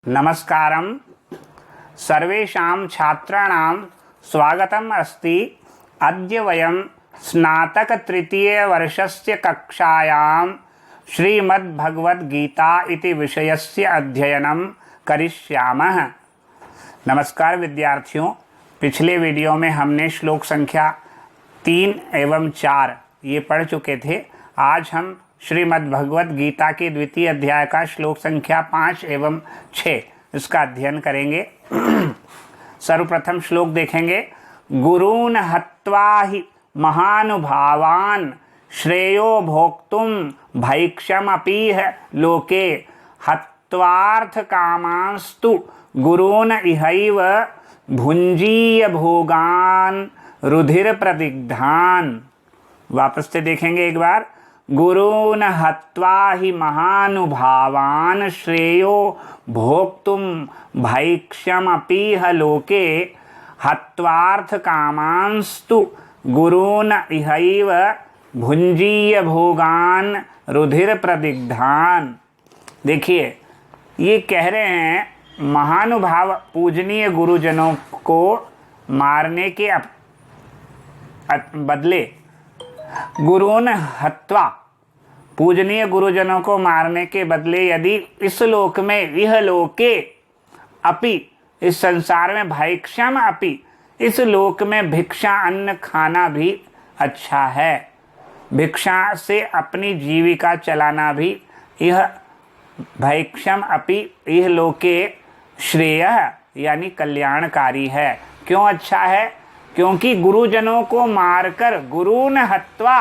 नमस्कारं सर्वेषां छात्राणां स्वागतम् अस्ति। अद्य वयं स्नातकतृतीयवर्षस्य कक्षायां श्रीमद्भगवद्गीता इति विषयस्य अध्ययनं करिष्यामः। नमस्कार विद्यार्थियों, पिछले वीडियो में हमने श्लोक संख्या 3 एवं 4 ये पढ़ चुके थे। आज हम श्रीमद्भगवद्गीता के द्वितीय अध्याय का श्लोक संख्या 5 एवं 6 इसका अध्ययन करेंगे। सर्वप्रथम श्लोक देखेंगे। गुरून् हत्वा हि महानुभावान् श्रेयो भोक्तुं भैक्षमपीह लोके हत्वार्थ कामांस्तु गुरून् इहैव भुञ्जीय भोगान् रुधिर प्रदिग्धान्। वापस से देखेंगे एक बार। गुरून् हत्वा हि महानुभावान् श्रेयो भोक्तुं भैक्षमपीह लोके हत्वार्थ कामांस्तु गुरून् इहैव भुञ्जीय भोगान् रुधिर प्रदिग्धान्। देखिए, ये कह रहे हैं महानुभाव पूजनीय गुरुजनों को मारने के बदले गुरून् हत्वा पूजनीय गुरुजनों को मारने के बदले यदि इस लोक में इह लोके अपि इस संसार में भैक्षम अपि इस लोक में भिक्षा अन्न खाना भी अच्छा है। भिक्षा से अपनी जीविका चलाना भी यह भैक्षम अपि इह लोके श्रेय यानी कल्याणकारी है। क्यों अच्छा है? क्योंकि गुरुजनों को मारकर गुरून् हत्वा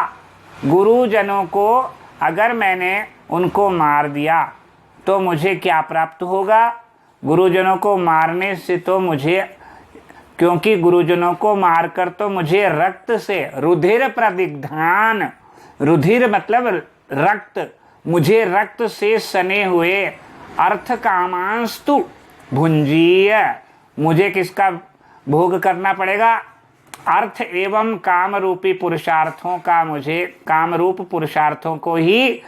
गुरुजनों को अगर मैंने उनको मार दिया तो मुझे क्या प्राप्त होगा? गुरुजनों को मारने से तो मुझे, क्योंकि गुरुजनों को मारकर तो मुझे रक्त से रुधिर प्रदिग्धान, रुधिर मतलब रक्त, मुझे रक्त से सने हुए अर्थ कामांस्तु भुंजीय, मुझे किसका भोग करना पड़ेगा? अर्थ एवं काम रूपी पुरुषार्थों का, मुझे काम रूप पुरुषार्थों को ही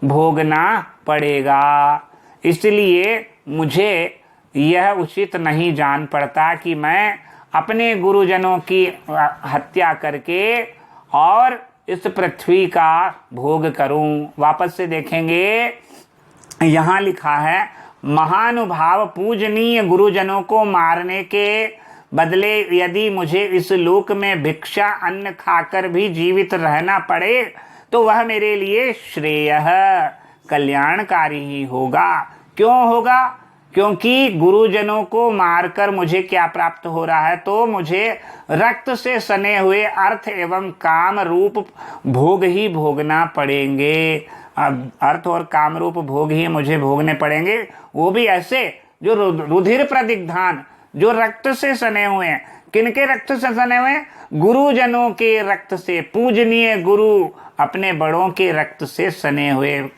भोगना पड़ेगा। इसलिए मुझे यह उचित नहीं जान पड़ता कि मैं अपने गुरुजनों की हत्या करके और इस पृथ्वी का भोग करूं। वापस से देखेंगे, यहाँ लिखा है महानुभाव पूजनीय गुरुजनों को मारने के बदले यदि मुझे इस लोक में भिक्षा अन्न खाकर भी जीवित रहना पड़े तो वह मेरे लिए श्रेय कल्याणकारी ही होगा। क्यों होगा? क्योंकि गुरुजनों को मारकर मुझे क्या प्राप्त हो रहा है? तो मुझे रक्त से सने हुए अर्थ एवं काम रूप भोग ही भोगना पड़ेंगे। अब अर्थ और काम रूप भोग ही मुझे भोगने पड़ेंगे, वो भी ऐसे जो रुधिर प्रदिग्धान, जो रक्त से सने हुए हैं। किनके रक्त से सने हुए? गुरुजनों के रक्त से। पूजनीय गुरु अपने बड़ों के रक्त से सने हुए।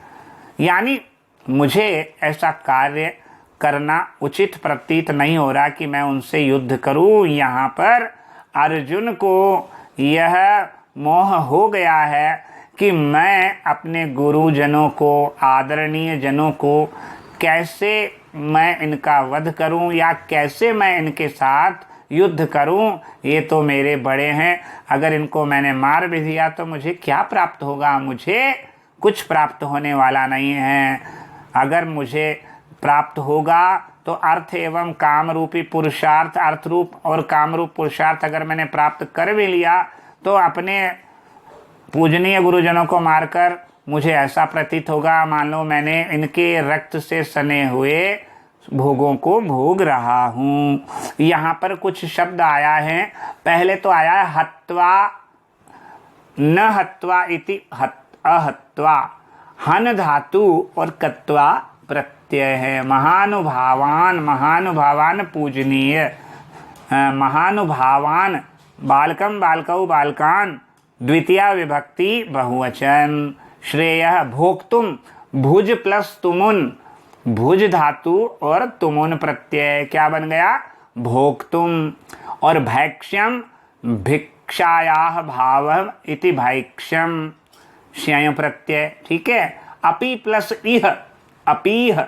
यानी मुझे ऐसा कार्य करना उचित प्रतीत नहीं हो रहा कि मैं उनसे युद्ध करूं। यहाँ पर अर्जुन को यह मोह हो गया है कि मैं अपने गुरुजनों को, आदरणीय जनों को कैसे मैं इनका वध करूं या कैसे मैं इनके साथ युद्ध करूं। ये तो मेरे बड़े हैं, अगर इनको मैंने मार भी दिया तो मुझे क्या प्राप्त होगा? मुझे कुछ प्राप्त होने वाला नहीं है। अगर मुझे प्राप्त होगा तो अर्थ एवं काम रूपी पुरुषार्थ, अर्थ रूप और काम रूप पुरुषार्थ अगर मैंने प्राप्त कर भी लिया तो अपने पूजनीय गुरुजनों को मारकर मुझे ऐसा प्रतीत होगा मान लो मैंने इनके रक्त से सने हुए भोगों को भोग रहा हूँ। यहाँ पर कुछ शब्द आया है। पहले तो आया है हत्वा, न हत्वा इति अहत्वा, हन धातु और कत्वा प्रत्यय है। महानुभावान, महानुभावान पूजनीय, महानुभावान बालकम बालकौ बालकान, द्वितीया विभक्ति बहुवचन। श्रेय भोक्तुम, भुज प्लस तुमुन, भुज धातु और तुमुन प्रत्यय क्या बन गया? भोक्तुम। और भैक्ष्यम भिक्षायाः भाव इति भैक्ष्यम, श्यय प्रत्यय। ठीक है। अपि प्लस इह, अपीह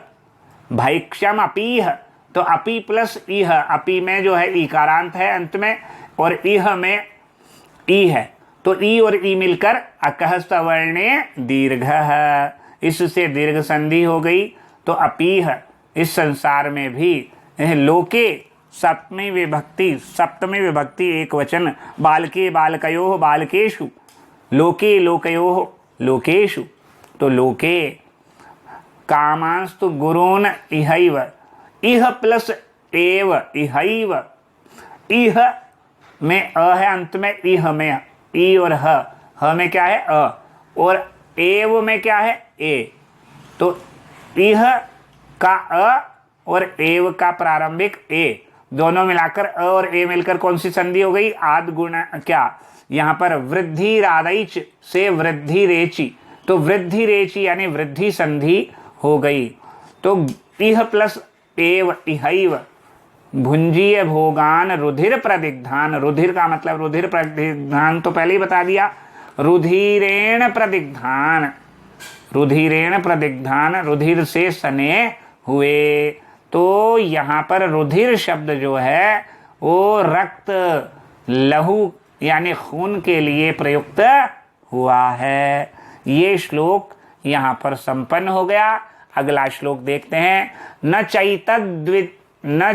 भैक्षम अपीह, तो अपी प्लस इह, अपी में जो है ईकारांत है अंत में, और इह में ई है, तो ई और ई मिलकर अकह सवर्णे दीर्घ, इससे दीर्घ संधि हो गई। तो अपीह इस संसार में भी, लोके सप्तमी विभक्ति एक वचन, बालके बालकयोः बालकेषु, लोके लोकयोः लोकेषु, तो लोके कामांस्तु गुरून् इहैव, इह प्लस एव इहैव, इह में अ है अंत में, इह में ई और ह में क्या है अ, और एव में क्या है ए, तो इह का अ और एव का प्रारंभिक ए, दोनों मिलाकर अ और ए मिलकर कौन सी संधि हो गई? आद गुण क्या, यहाँ पर वृद्धि रादैच से वृद्धि रेची, तो वृद्धि रेची यानी वृद्धि संधि हो गई। तो इह प्लस एव इहैव, भुंजीय भोगान रुधिर प्रदिग्धान, रुधिर का मतलब रुधिर प्रदिग्धान तो पहले ही बता दिया, रुधिरेण प्रदिग्धान, रुधिरेण प्रदिग्धान, रुधिर से सने हुए। तो यहाँ पर रुधिर शब्द जो है वो रक्त, लहू यानी खून के लिए प्रयुक्त हुआ है। ये श्लोक यहाँ पर संपन्न हो गया। अगला श्लोक देखते हैं। न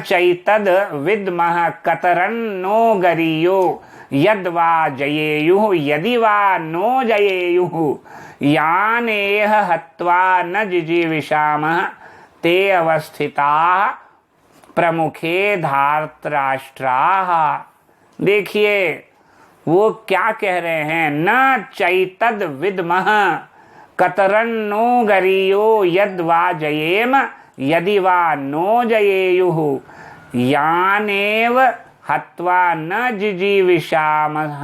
चैतद विद्मः कतरन्नो गरीयो यद्वा जयेयुः यदि वा नो जयेयुः यानेह हत्वा न जिजीविषामः ते अवस्थिताः प्रमुखे धार्तराष्ट्राः। देखिए वो क्या कह रहे हैं, न चैतद विद्मः कतरन्नो गरीयो यद्वा जयेम यदि वा नो जयेयुः यानेव हत्वा न जिजीविषामः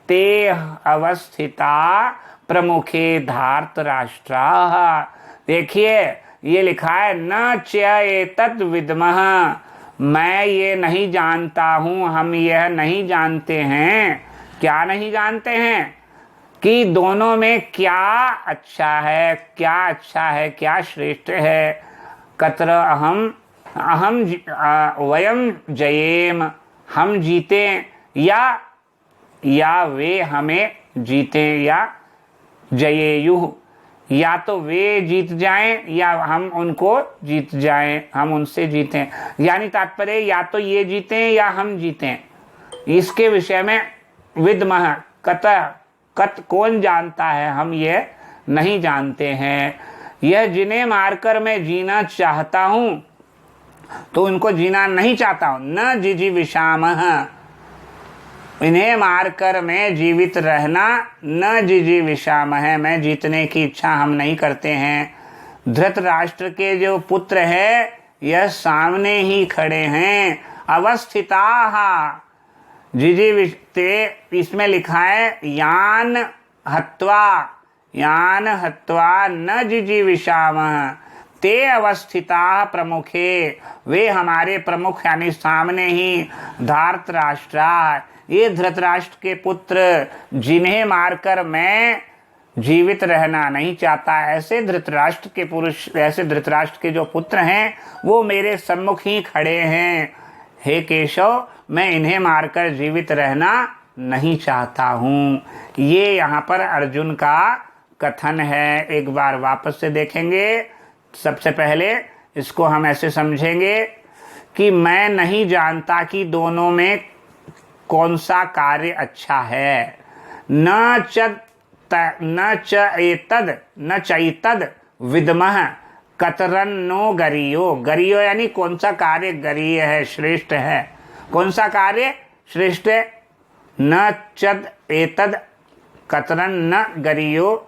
ते अवस्थिता प्रमुखे धार्तराष्ट्राः। देखिए ये लिखा है न चैतद विद्मः, मैं ये नहीं जानता हूँ, हम यह नहीं जानते हैं। क्या नहीं जानते हैं? कि दोनों में क्या अच्छा है, क्या श्रेष्ठ है। कत्र अहम वयम जयेम, हम जीते, या वे हमें जीते, या जयेयुः या तो वे जीत जाएं या हम उनको जीत जाएं, हम उनसे जीतें। यानी तात्पर्य या तो ये जीतें या हम जीतें। इसके विषय में विद्मः कत कौन जानता है, हम ये नहीं जानते हैं। यह जिन्हें मारकर मैं जीना चाहता हूं तो उनको जीना नहीं चाहता हूं। न जिजीविषामः, इन्हें मारकर मैं जीवित रहना, न जिजीविषामः, मैं जीतने की इच्छा हम नहीं करते हैं। धृतराष्ट्र के जो पुत्र है यह सामने ही खड़े हैं। अवस्थिताः जिजीविषते, इसमें लिखा है यान हत्वा न जिजीविषामः ते अवस्थिताः प्रमुखे, वे हमारे प्रमुख यानी सामने ही धार्तराष्ट्रा, ये धृतराष्ट्र के पुत्र जिन्हें मारकर मैं जीवित रहना नहीं चाहता, ऐसे धृतराष्ट्र के पुरुष, ऐसे धृतराष्ट्र के जो पुत्र हैं वो मेरे सम्मुख ही खड़े हैं। हे केशव, मैं इन्हें मारकर जीवित रहना नहीं चाहता हूँ। ये यहाँ पर अर्जुन का कथन है। एक बार वापस से देखेंगे। सबसे पहले इसको हम ऐसे समझेंगे कि मैं नहीं जानता कि दोनों में कौन सा कार्य अच्छा है। न चैतद विद्मः कतरन्नो गरीयो, गरीयो यानी कौन सा कार्य गरीय है, श्रेष्ठ है। कौन सा कार्य श्रेष्ठ है? न चद एतद कतरन्न गरीयो,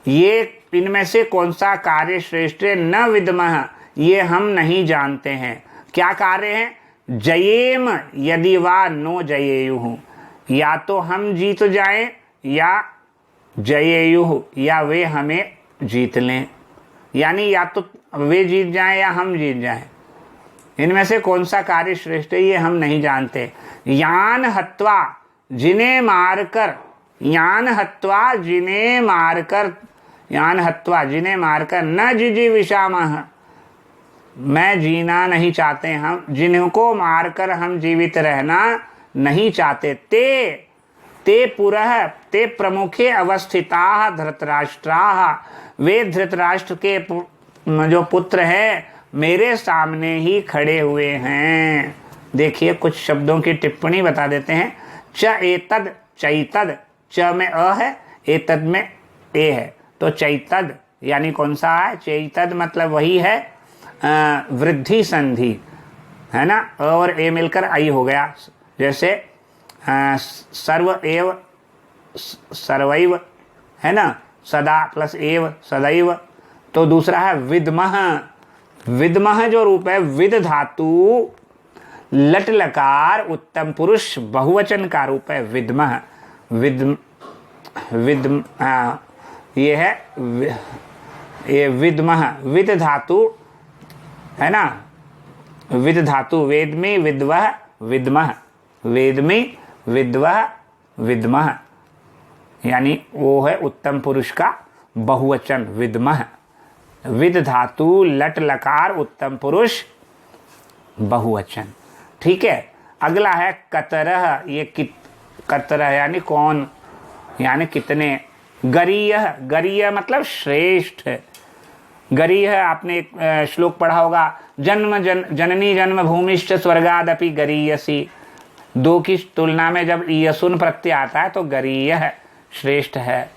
ये इनमें से कौन सा कार्य श्रेष्ठ है? न विद्मः, ये हम नहीं जानते हैं। क्या कार्य है? जयेम यदि वा नो जयेयुः, या तो हम जीत जाएं या जयेयुः, या वे हमें जीत लें। यानी या तो वे जीत जाएं या हम जीत जाएं। इनमें से कौन सा कार्य श्रेष्ठ है ये हम नहीं जानते। यान हत्वा जिन्हें मारकर, यान हत्वा जिन्हें मारकर न जिजीविषामः, मैं जीना नहीं चाहते, हम जिनको मारकर हम जीवित रहना नहीं चाहते। ते पुरः ते प्रमुखे अवस्थिता धृतराष्ट्रा, वे धृतराष्ट्र के जो पुत्र हैं मेरे सामने ही खड़े हुए हैं। देखिए कुछ शब्दों की टिप्पणी बता देते हैं। च एतद चैतद, च में अ है, एतद में ए है, तो चैतद यानी कौन सा है? चैतद मतलब वही है वृद्धि संधि, है ना, और ए मिलकर आई हो गया। जैसे सर्व एव सर्वैव, है ना, सदा प्लस एव सदैव। तो दूसरा है विद्मः, विद्मः जो रूप है विद धातु लट लकार उत्तम पुरुष बहुवचन का रूप है विद्मः। ये है ये विद्मः, विद धातु है ना, विद धातु वेदमी विद्वह विद्मः, वेदमी विद्वह विद्मः, यानी वो है उत्तम पुरुष का बहुवचन विद्मः। विद धातु लट लकार उत्तम पुरुष बहुवचन। ठीक है, अगला है कतरह, ये कतरह यानी कौन, यानी कितने। गरीयः, गरीय मतलब श्रेष्ठ। गरीय आपने एक श्लोक पढ़ा होगा, जननी जन्म भूमिश्च स्वर्गादपि गरीयसी। दो की तुलना में जब यसुन प्रत्यय आता है तो गरीय है, श्रेष्ठ है।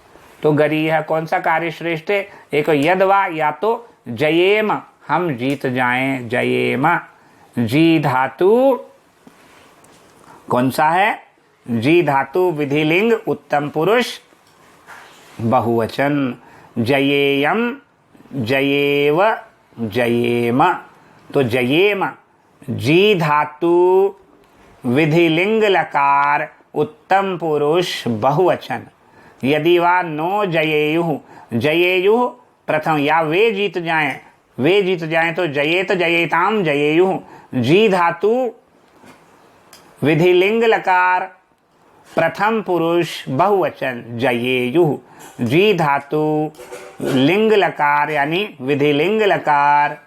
तो गरीय है कौन सा कार्य श्रेष्ठ है? एक यदवा, या तो जयेम हम जीत जाएं, जयेम। जी धातु कौन सा है? जी धातु विधिलिंग उत्तम पुरुष बहुवचन। जयेयम जयेव जयेम, तो जयेम जी धातु विधिलिंग लकार उत्तम पुरुष बहुवचन। यदि वा नो जयेयुः, जयेयुः प्रथम, या वे जीत जाएं, वे जीत जाएं तो जयेत जयेताम जयेयुः। जी धातु विधिलिंग लकार प्रथम पुरुष बहुवचन जयेयुः। जी धातु लिंग लकार यानी विधिलिंग लकार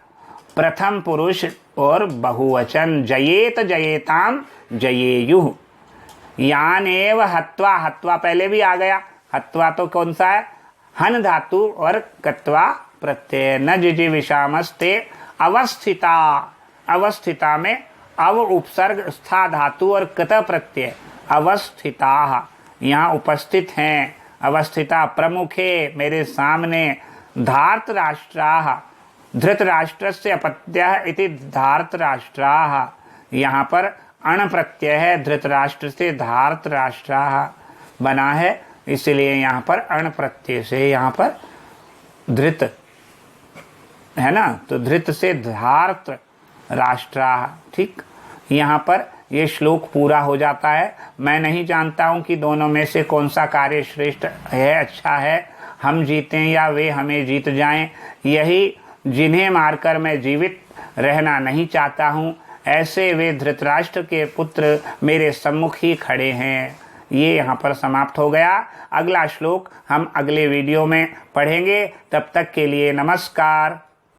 प्रथम पुरुष और बहुवचन जयेत जयेताम जयेयुः। यानेव हत्वा, हत्वा पहले भी आ गया, हत्वा तो कौन सा है? हन धातु और कत्वा प्रत्यय। न जिजि विषामस्ते अवस्थिता, अवस्थिता में अव उपसर्ग स्था धातु और कत प्रत्यय अवस्थिता, यहाँ उपस्थित हैं। अवस्थिता प्रमुखे मेरे सामने। धार्तराष्ट्राः, धृतराष्ट्रस्य अपत्यः इति धार्तराष्ट्राः, यहाँ पर अण प्रत्यय है, धृतराष्ट्र से धार्तराष्ट्राः बना है, इसलिए यहाँ पर अण प्रत्यय से यहाँ पर धृत है ना, तो धृत से धार्त राष्ट्राः। ठीक, यहाँ पर ये श्लोक पूरा हो जाता है। मैं नहीं जानता हूँ कि दोनों में से कौन सा कार्य श्रेष्ठ है, अच्छा है, हम जीतें या वे हमें जीत जाएं। यही जिन्हें मारकर मैं जीवित रहना नहीं चाहता हूँ, ऐसे वे धृतराष्ट्र के पुत्र मेरे सम्मुख ही खड़े हैं। ये यहाँ पर समाप्त हो गया। अगला श्लोक हम अगले वीडियो में पढ़ेंगे। तब तक के लिए नमस्कार।